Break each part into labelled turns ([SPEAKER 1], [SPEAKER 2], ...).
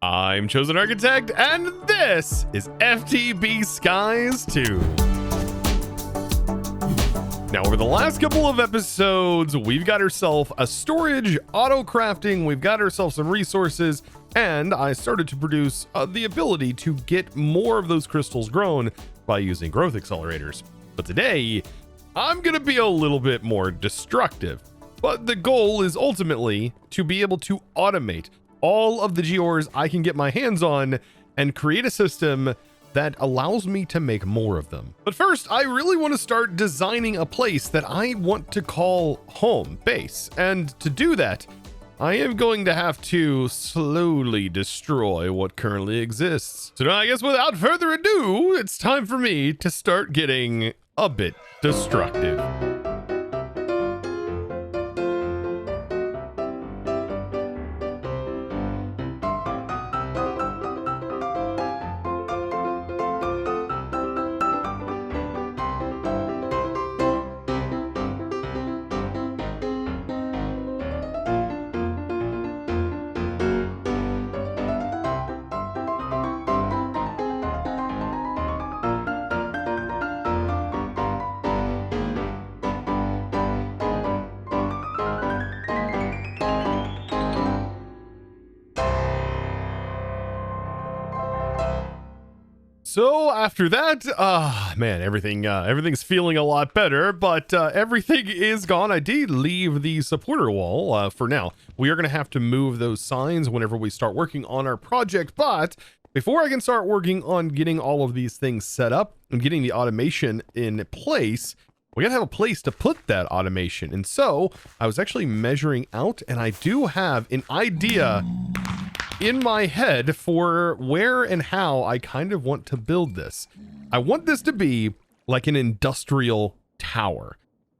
[SPEAKER 1] I'm ChosenArchitect, and this is FTB Skies 2. Now, over the last couple of episodes, we've got ourselves a storage, auto-crafting, we've got ourselves some resources, and I started to produce the ability to get more of those crystals grown by using growth accelerators. But today, I'm going to be a little bit more destructive. But the goal is ultimately to be able to automate all of the GeOres I can get my hands on and create a system that allows me to make more of them. But first, I really want to start designing a place that I want to call home base. And to do that, I am going to have to slowly destroy what currently exists. So now I guess without further ado, it's time for me to start getting a bit destructive. So after that, man, everything's feeling a lot better, but everything is gone. I did leave the supporter wall for now. We are going to have to move those signs whenever we start working on our project, but before I can start working on getting all of these things set up and getting the automation in place, we got to have a place to put that automation. And so I was actually measuring out, and I do have an idea in my head for where and how I kind of want to build this. I want this to be like an industrial tower.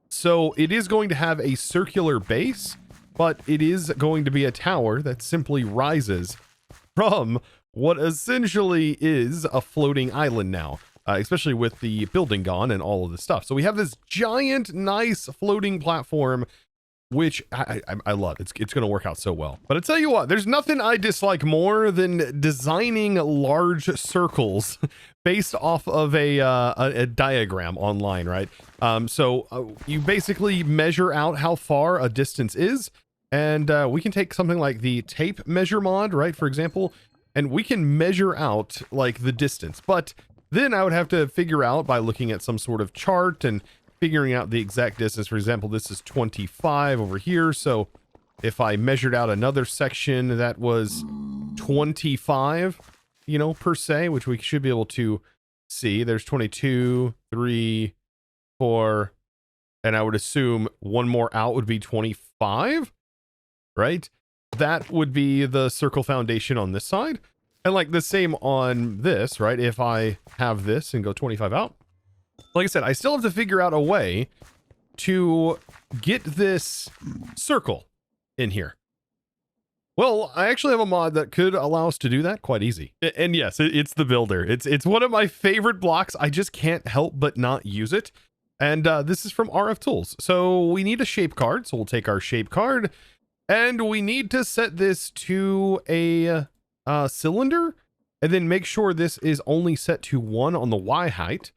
[SPEAKER 1] So it is going to have a circular base, but it is going to be a tower that simply rises from what essentially is a floating island now, especially with the building gone and all of this stuff. So we have this giant, nice floating platform, which I love. It's going to work out so well. But I tell you what, there's nothing I dislike more than designing large circles based off of a diagram online, right? So you basically measure out how far a distance is, and we can take something like the tape measure mod, right, for example, and we can measure out like the distance. But then I would have to figure out by looking at some sort of chart and figuring out the exact distance. For example, this is 25 over here. So if I measured out another section that was 25, per se, which we should be able to see, there's 22, 3, 4, and I would assume one more out would be 25, right? That would be the circle foundation on this side. And like the same on this, right? If I have this and go 25 out, like I said, I still have to figure out a way to get this circle in here. Well, I actually have a mod that could allow us to do that quite easy. And yes, it's the builder. It's one of my favorite blocks. I just can't help but not use it. And this is from RF Tools. So we need a shape card. So we'll take our shape card, and we need to set this to a cylinder, and then make sure this is only set to 1 on the Y height.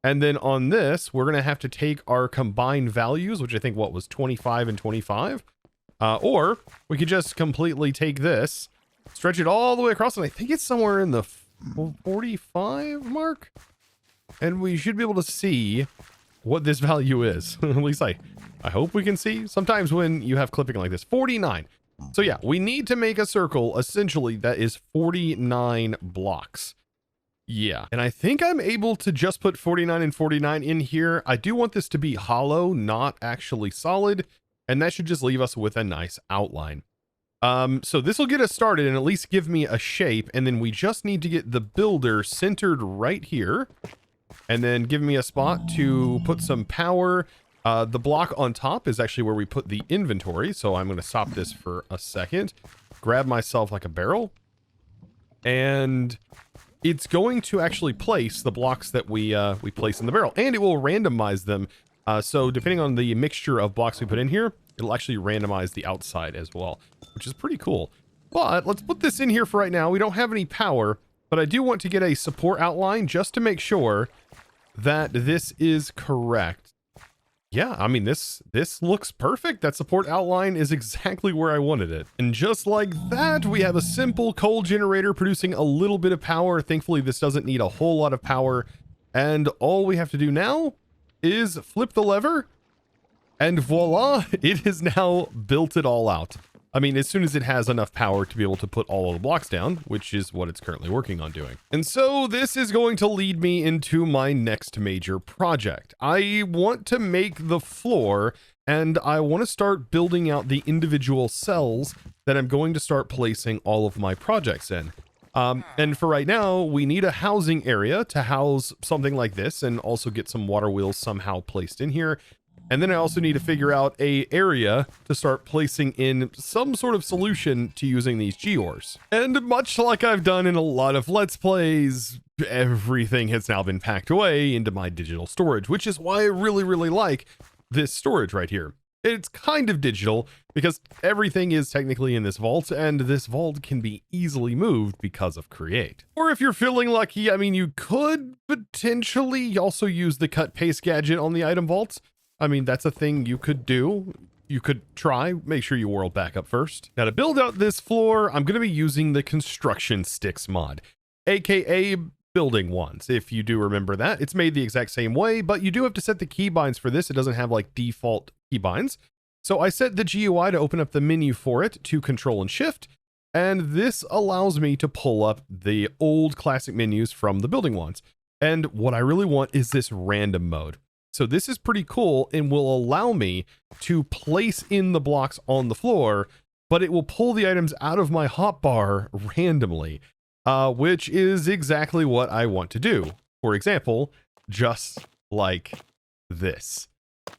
[SPEAKER 1] And then on this, we're going to have to take our combined values, which I think was 25 and 25. Or we could just completely take this, stretch it all the way across, and I think it's somewhere in the 45 mark. And we should be able to see what this value is. At least I hope we can see. Sometimes when you have clipping like this, 49. So yeah, we need to make a circle essentially that is 49 blocks. Yeah, and I think I'm able to just put 49 and 49 in here. I do want this to be hollow, not actually solid, and that should just leave us with a nice outline. So this will get us started and at least give me a shape, and then we just need to get the builder centered right here, and then give me a spot to put some power. The block on top is actually where we put the inventory, so I'm going to stop this for a second, grab myself like a barrel, and it's going to actually place the blocks that we place in the barrel, and it will randomize them. So depending on the mixture of blocks we put in here, it'll actually randomize the outside as well, which is pretty cool. But let's put this in here for right now. We don't have any power, but I do want to get a support outline just to make sure that this is correct. Yeah, I mean, this looks perfect. That support outline is exactly where I wanted it. And just like that, we have a simple coal generator producing a little bit of power. Thankfully, this doesn't need a whole lot of power. And all we have to do now is flip the lever, and voila, it has now built it all out. I mean, as soon as it has enough power to be able to put all of the blocks down, which is what it's currently working on doing. And so this is going to lead me into my next major project. I want to make the floor, and I want to start building out the individual cells that I'm going to start placing all of my projects in. And for right now, we need a housing area to house something like this, and also get some water wheels somehow placed in here. And then I also need to figure out a area to start placing in some sort of solution to using these GeOres. And much like I've done in a lot of Let's Plays, everything has now been packed away into my digital storage, which is why I really, really like this storage right here. It's kind of digital because everything is technically in this vault, and this vault can be easily moved because of Create. Or if you're feeling lucky, I mean, you could potentially also use the cut paste gadget on the item vaults. I mean, that's a thing you could do. You could try. Make sure you world back up first. Now, to build out this floor, I'm going to be using the construction sticks mod, aka building ones. If you do remember that, it's made the exact same way, but you do have to set the keybinds for this. It doesn't have like default keybinds. So I set the GUI to open up the menu for it to Control and Shift, and this allows me to pull up the old classic menus from the building ones. And what I really want is this random mode. So this is pretty cool and will allow me to place in the blocks on the floor, but it will pull the items out of my hotbar randomly, which is exactly what I want to do. For example, just like this.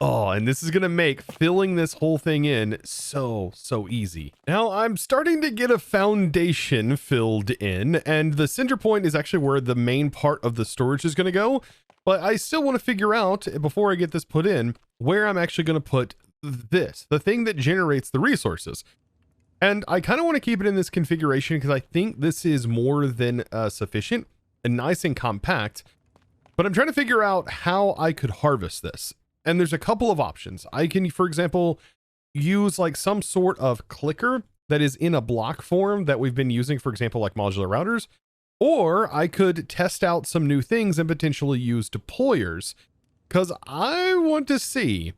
[SPEAKER 1] Oh, and this is going to make filling this whole thing in so easy. Now I'm starting to get a foundation filled in, and the center point is actually where the main part of the storage is going to go. But I still want to figure out, before I get this put in, where I'm actually going to put this, the thing that generates the resources. And I kind of want to keep it in this configuration because I think this is more than sufficient and nice and compact. But I'm trying to figure out how I could harvest this. And there's a couple of options. I can, for example, use like some sort of clicker that is in a block form that we've been using, for example, like modular routers. Or I could test out some new things and potentially use deployers, because I want to see,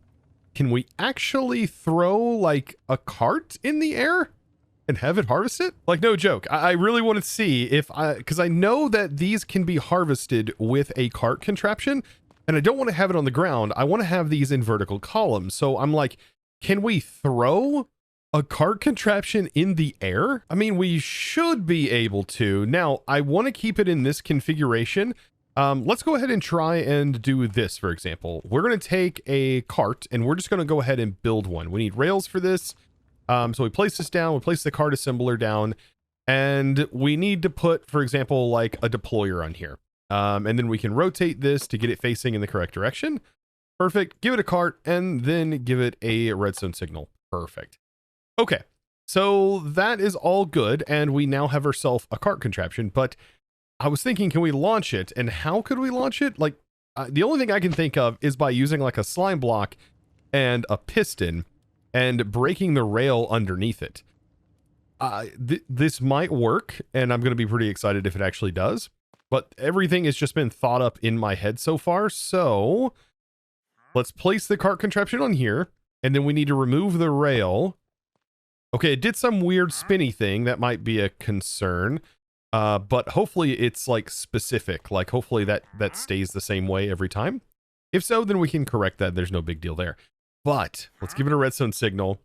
[SPEAKER 1] can we actually throw like a cart in the air and have it harvest it? Like, no joke. I really want to see if because I know that these can be harvested with a cart contraption, and I don't want to have it on the ground. I want to have these in vertical columns. So I'm like, can we throw a cart contraption in the air? I mean, we should be able to. Now, I want to keep it in this configuration. Let's go ahead and try and do this, for example. We're going to take a cart, and we're just going to go ahead and build one. We need rails for this. So we place this down, we place the cart assembler down, and we need to put, for example, like a deployer on here. And then we can rotate this to get it facing in the correct direction. Perfect. Give it a cart, and then give it a redstone signal. Perfect. Okay, so that is all good, and we now have ourselves a cart contraption, but I was thinking, can we launch it, and how could we launch it? Like, the only thing I can think of is by using like a slime block and a piston and breaking the rail underneath it. This might work, and I'm going to be pretty excited if it actually does, but everything has just been thought up in my head so far, so let's place the cart contraption on here, and then we need to remove the rail. Okay, it did some weird spinny thing. That might be a concern. But hopefully it's like specific. Like hopefully that stays the same way every time. If so, then we can correct that. There's no big deal there. But let's give it a redstone signal.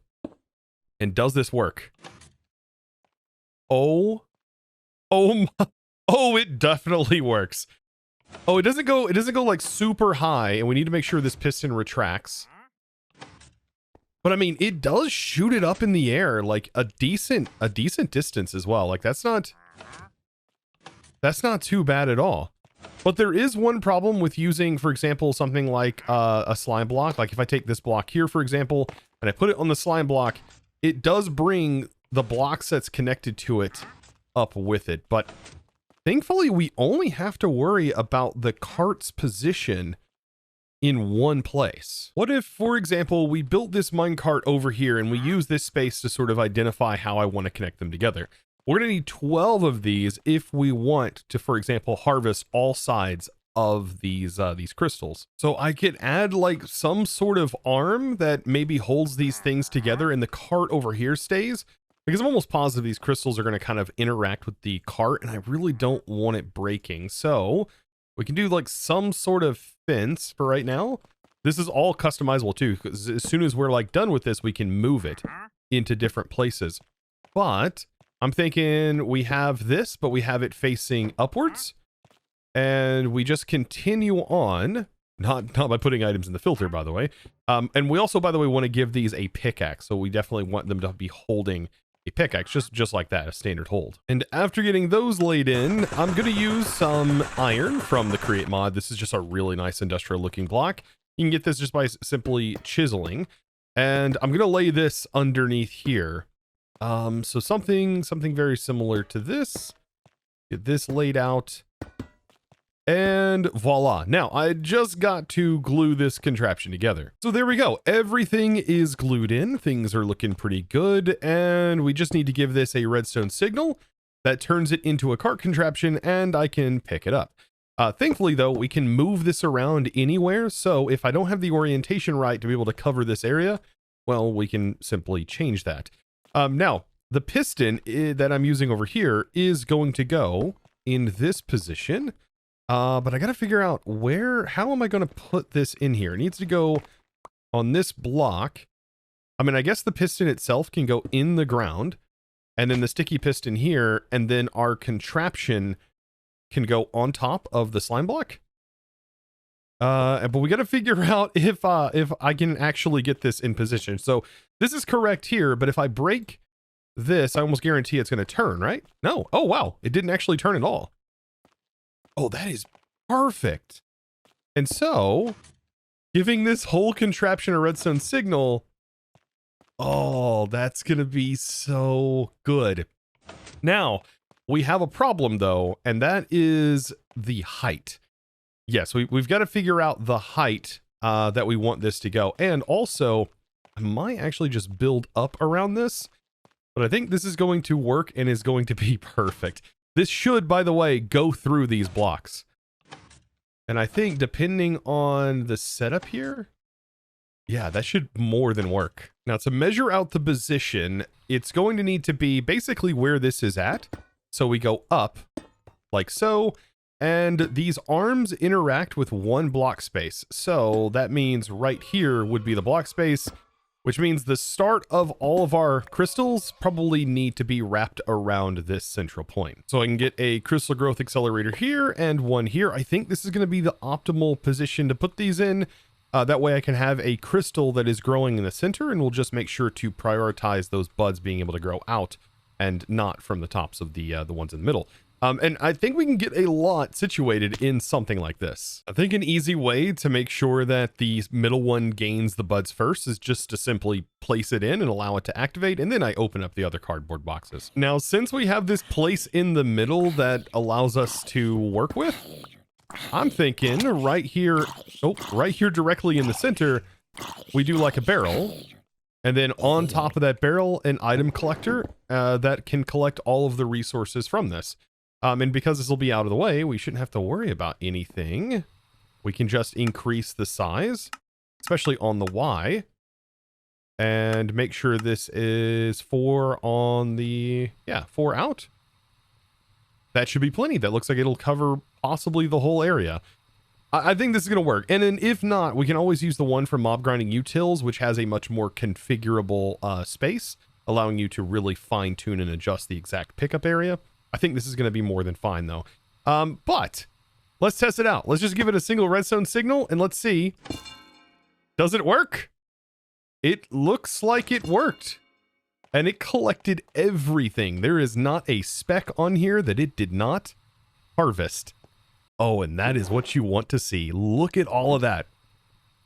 [SPEAKER 1] And does this work? Oh my, oh, it definitely works. Oh, it doesn't go like super high, and we need to make sure this piston retracts. But I mean, it does shoot it up in the air like a decent distance as well. Like that's not too bad at all. But there is one problem with using, for example, something like a slime block. Like if I take this block here, for example, and I put it on the slime block, it does bring the blocks that's connected to it up with it. But thankfully, we only have to worry about the cart's position in one place. What if, for example, we built this minecart over here and we use this space to sort of identify how I want to connect them together? We're going to need 12 of these if we want to, for example, harvest all sides of these crystals. So I could add like some sort of arm that maybe holds these things together and the cart over here stays, because I'm almost positive these crystals are going to kind of interact with the cart and I really don't want it breaking. So we can do like some sort of fence for right now. This is all customizable too, because as soon as we're like done with this, we can move it into different places. But I'm thinking we have this, but we have it facing upwards. And we just continue on, not by putting items in the filter, by the way. And we also, by the way, want to give these a pickaxe. So we definitely want them to be holding a pickaxe, just like that, a standard hold. And after getting those laid in, I'm going to use some iron from the Create mod. This is just a really nice industrial looking block. You can get this just by simply chiseling. And I'm going to lay this underneath here. So something very similar to this. Get this laid out. And voila. Now, I just got to glue this contraption together. So there we go. Everything is glued in. Things are looking pretty good. And we just need to give this a redstone signal that turns it into a cart contraption and I can pick it up. Thankfully, though, we can move this around anywhere. So if I don't have the orientation right to be able to cover this area, well, we can simply change that. Now, the piston that I'm using over here is going to go in this position. But I got to figure out how am I going to put this in here? It needs to go on this block. I mean, I guess the piston itself can go in the ground and then the sticky piston here. And then our contraption can go on top of the slime block. But we got to figure out if I can actually get this in position. So this is correct here, but if I break this, I almost guarantee it's going to turn, right? No. Oh, wow. It didn't actually turn at all. Oh, that is perfect. And so, giving this whole contraption a redstone signal, oh, that's going to be so good. Now, we have a problem, though, and that is the height. Yes, we've got to figure out the height that we want this to go. And also, I might actually just build up around this, but I think this is going to work and is going to be perfect. This should, by the way, go through these blocks. And I think depending on the setup here, yeah, that should more than work. Now, to measure out the position, it's going to need to be basically where this is at. So we go up like so, and these arms interact with one block space. So that means right here would be the block space, which means the start of all of our crystals probably need to be wrapped around this central point. So I can get a crystal growth accelerator here and one here. I think this is going to be the optimal position to put these in. That way I can have a crystal that is growing in the center, and we'll just make sure to prioritize those buds being able to grow out and not from the tops of the ones in the middle. And I think we can get a lot situated in something like this. I think an easy way to make sure that the middle one gains the buds first is just to simply place it in and allow it to activate, and then I open up the other cardboard boxes. Now, since we have this place in the middle that allows us to work with, I'm thinking right here directly in the center, we do like a barrel. And then on top of that barrel, an item collector that can collect all of the resources from this. And because this will be out of the way, we shouldn't have to worry about anything. We can just increase the size, especially on the Y. And make sure this is 4 on the, 4 out. That should be plenty. That looks like it'll cover possibly the whole area. I think this is going to work. And then if not, we can always use the one from Mob Grinding Utils, which has a much more configurable space, allowing you to really fine tune and adjust the exact pickup area. I think this is going to be more than fine though. But let's test it out. Let's just give it a single redstone signal and let's see. Does it work? It looks like it worked. And it collected everything. There is not a speck on here that it did not harvest. Oh, and that is what you want to see. Look at all of that.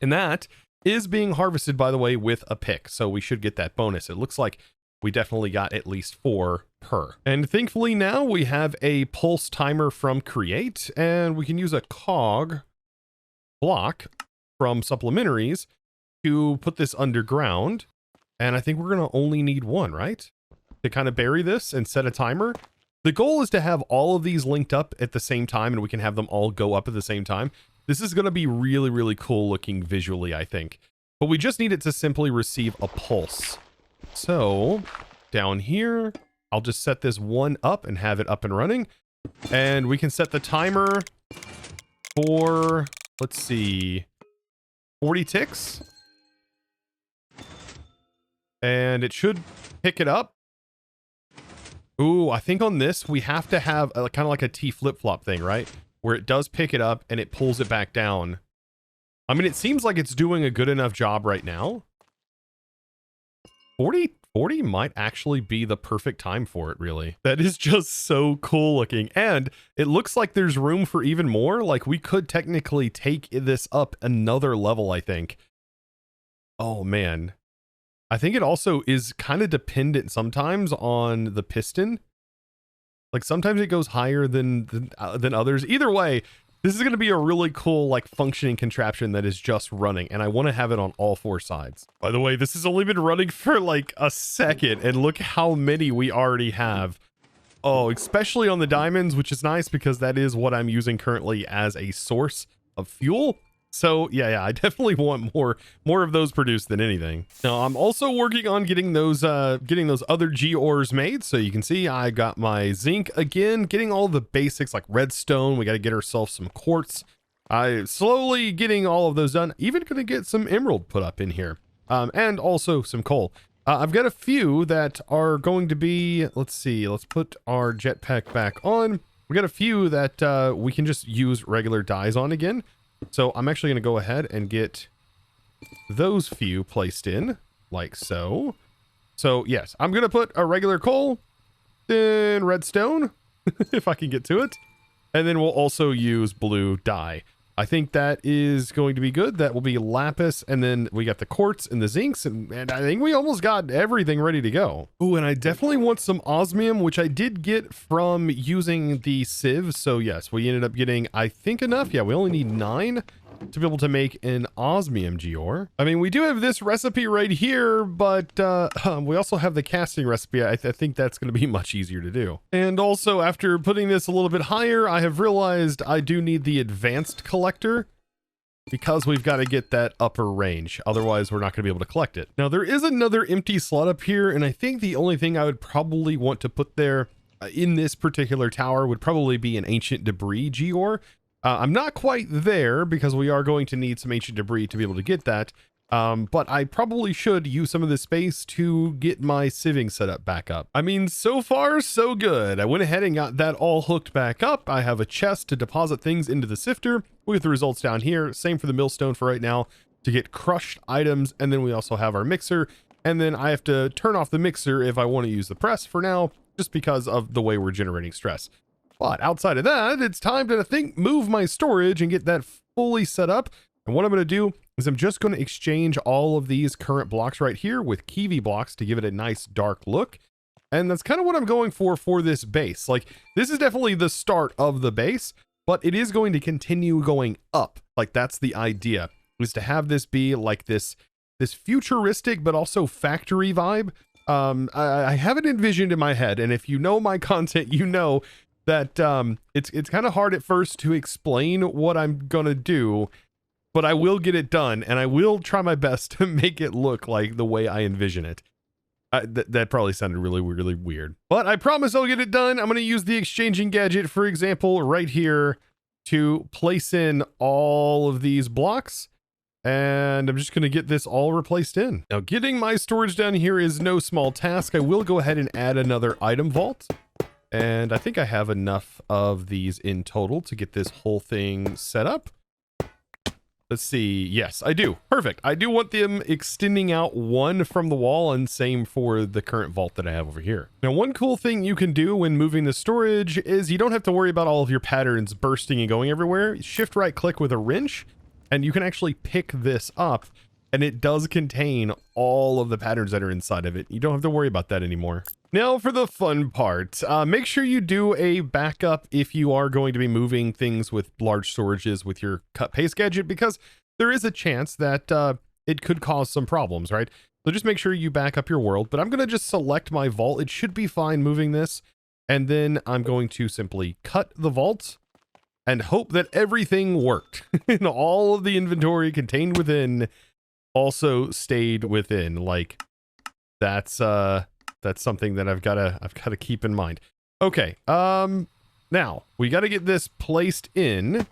[SPEAKER 1] And that is being harvested, by the way, with a pick. So we should get that bonus. It looks like we definitely got at least 4 per. And thankfully now we have a pulse timer from Create, and we can use a cog block from supplementaries to put this underground. And I think we're going to only need 1, right? To kind of bury this and set a timer. The goal is to have all of these linked up at the same time, and we can have them all go up at the same time. This is going to be really, really cool looking visually, I think. But we just need it to simply receive a pulse. So down here, I'll just set this 1 up and have it up and running. And we can set the timer for, let's see, 40 ticks. And it should pick it up. Ooh, I think on this, we have to have kind of like a T flip-flop thing, right? Where it does pick it up and it pulls it back down. I mean, it seems like it's doing a good enough job right now. 40 might actually be the perfect time for it, really. That is just so cool looking. And it looks like there's room for even more. Like, we could technically take this up another level, I think. Oh, man. I think it also is kind of dependent sometimes on the piston. Like, sometimes it goes higher than others. Either way, this is going to be a really cool, like, functioning contraption that is just running, and I want to have it on all 4 sides. By the way, this has only been running for like a second, and look how many we already have. Oh, especially on the diamonds, which is nice because that is what I'm using currently as a source of fuel. So yeah, I definitely want more of those produced than anything. Now I'm also working on getting those other GeOres made. So you can see I got my zinc again, getting all the basics like redstone. We got to get ourselves some quartz. I slowly getting all of those done. Even gonna get some emerald put up in here, and also some coal. I've got a few that are going to be. Let's see. Let's put our jetpack back on. We got a few that we can just use regular dyes on again. So I'm actually going to go ahead and get those few placed in like so. So yes, I'm going to put a regular coal, then redstone, if I can get to it. And then we'll also use blue dye. I think that is going to be good. That will be lapis. And then we got the quartz and the zincs. And I think we almost got everything ready to go. Oh, and I definitely want some osmium, which I did get from using the sieve. So yes, we ended up getting, I think, enough. Yeah, we only need 9 to be able to make an osmium GeOre. I mean, we do have this recipe right here, but we also have the casting recipe. I think that's going to be much easier to do. And also, after putting this a little bit higher, I have realized I do need the advanced collector because we've got to get that upper range. Otherwise, we're not going to be able to collect it. Now, there is another empty slot up here, and I think the only thing I would probably want to put there in this particular tower would probably be an ancient debris GeOre. I'm not quite there because we are going to need some ancient debris to be able to get that. But I probably should use some of this space to get my sieving set up back up. I mean, so far, so good. I went ahead and got that all hooked back up. I have a chest to deposit things into the sifter. We get the results down here. Same for the millstone for right now to get crushed items. And then we also have our mixer. And then I have to turn off the mixer if I want to use the press for now, just because of the way we're generating stress. But outside of that, it's time to, I think, move my storage and get that fully set up. And what I'm going to do is I'm just going to exchange all of these current blocks right here with Kiwi blocks to give it a nice dark look. And that's kind of what I'm going for this base. Like, this is definitely the start of the base, but it is going to continue going up. Like, that's the idea, is to have this be like this futuristic, but also factory vibe. I have it envisioned in my head. And if you know my content, you know that it's kind of hard at first to explain what I'm gonna do, but I will get it done, and I will try my best to make it look like the way I envision it. That probably sounded really weird, but I promise I'll get it done. I'm gonna use the exchanging gadget, for example, right here to place in all of these blocks, and I'm just gonna get this all replaced in. Now, getting my storage down here is no small task. I will go ahead and add another item vault. And I think I have enough of these in total to get this whole thing set up. Let's see. Yes, I do. Perfect. I do want them extending out one from the wall, and same for the current vault that I have over here. Now, one cool thing you can do when moving the storage is you don't have to worry about all of your patterns bursting and going everywhere. Shift right click with a wrench, and you can actually pick this up and it does contain all of the patterns that are inside of it. You don't have to worry about that anymore. Now for the fun part, make sure you do a backup if you are going to be moving things with large storages with your cut paste gadget, because there is a chance that it could cause some problems, right? So just make sure you back up your world, but I'm going to just select my vault. It should be fine moving this. And then I'm going to simply cut the vault and hope that everything worked and all of the inventory contained within also stayed within. Like that's something that I've got to keep in mind. Okay. Now we got to get this placed in,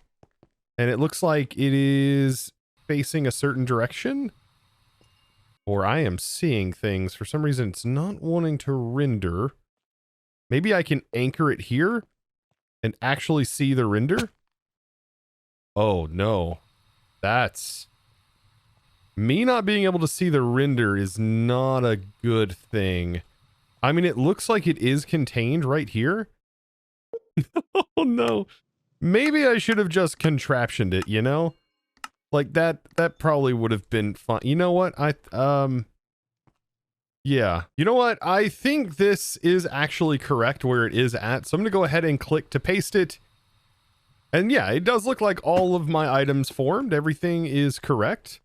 [SPEAKER 1] and it looks like it is facing a certain direction, or I am seeing things for some reason. It's not wanting to render. Maybe I can anchor it here and actually see the render. Oh no, that's me not being able to see the render is not a good thing. I mean, it looks like it is contained right here. Oh no, maybe I should have just contraptioned it, you know? Like that probably would have been fun. You know what? Yeah. You know what? I think this is actually correct where it is at. So I'm going to go ahead and click to paste it. And yeah, it does look like all of my items formed. Everything is correct.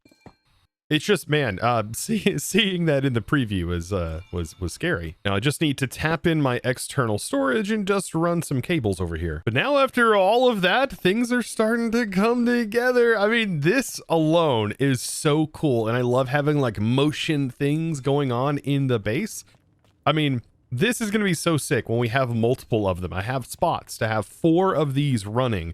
[SPEAKER 1] It's just, man, seeing that in the preview was scary. Now I just need to tap in my external storage and just run some cables over here. But now after all of that, things are starting to come together. I mean, this alone is so cool. And I love having like motion things going on in the base. I mean, this is going to be so sick when we have multiple of them. I have spots to have 4 of these running.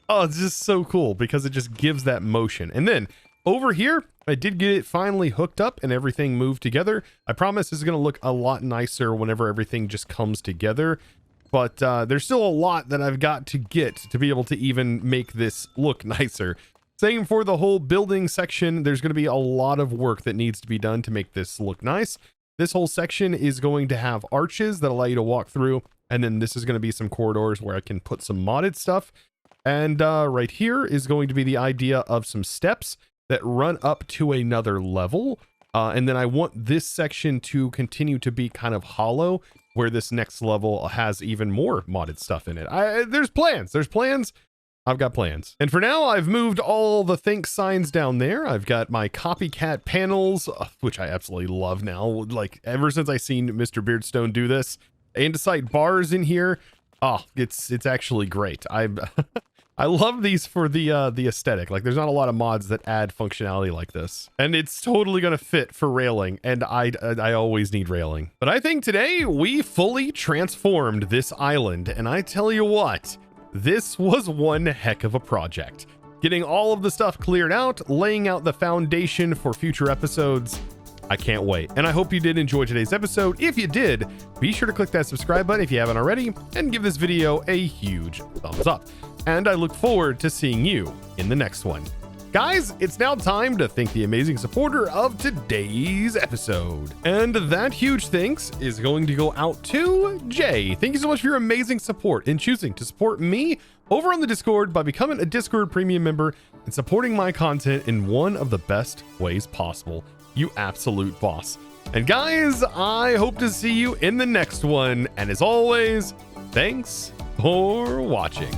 [SPEAKER 1] Oh, it's just so cool because it just gives that motion. And then over here, I did get it finally hooked up and everything moved together. I promise this is going to look a lot nicer whenever everything just comes together. But there's still a lot that I've got to get to be able to even make this look nicer. Same for the whole building section. There's going to be a lot of work that needs to be done to make this look nice. This whole section is going to have arches that allow you to walk through. And then this is going to be some corridors where I can put some modded stuff. And right here is going to be the idea of some steps that run up to another level. And then I want this section to continue to be kind of hollow, where this next level has even more modded stuff in it. There's plans. I've got plans. And for now, I've moved all the think signs down there. I've got my copycat panels, which I absolutely love now. Like ever since I seen Mr. Beardstone do this, andesite bars in here. Oh, it's actually great. I love these for the aesthetic. Like there's not a lot of mods that add functionality like this, and it's totally going to fit for railing. And I always need railing, but I think today we fully transformed this island. And I tell you what, this was one heck of a project. Getting all of the stuff cleared out, laying out the foundation for future episodes. I can't wait. And I hope you did enjoy today's episode. If you did, be sure to click that subscribe button if you haven't already, and give this video a huge thumbs up. And I look forward to seeing you in the next one. Guys, it's now time to thank the amazing supporter of today's episode. And that huge thanks is going to go out to Jay. Thank you so much for your amazing support in choosing to support me over on the Discord by becoming a Discord premium member and supporting my content in one of the best ways possible. You absolute boss. And guys, I hope to see you in the next one. And as always, thanks for watching.